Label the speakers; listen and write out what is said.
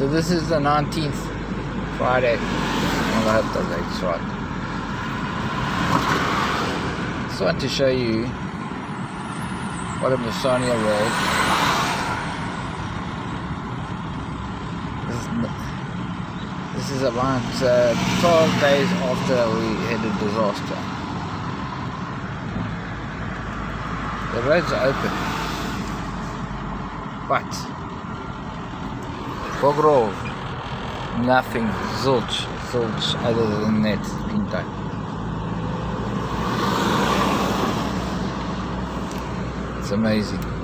Speaker 1: So this is the 19th, Friday. Well, I hope the date's right. Just want to show you what a Masonia was. This is about 12 days after we had a disaster. The roads are open, but Bogrov, nothing, zilch other than that being done. It's amazing.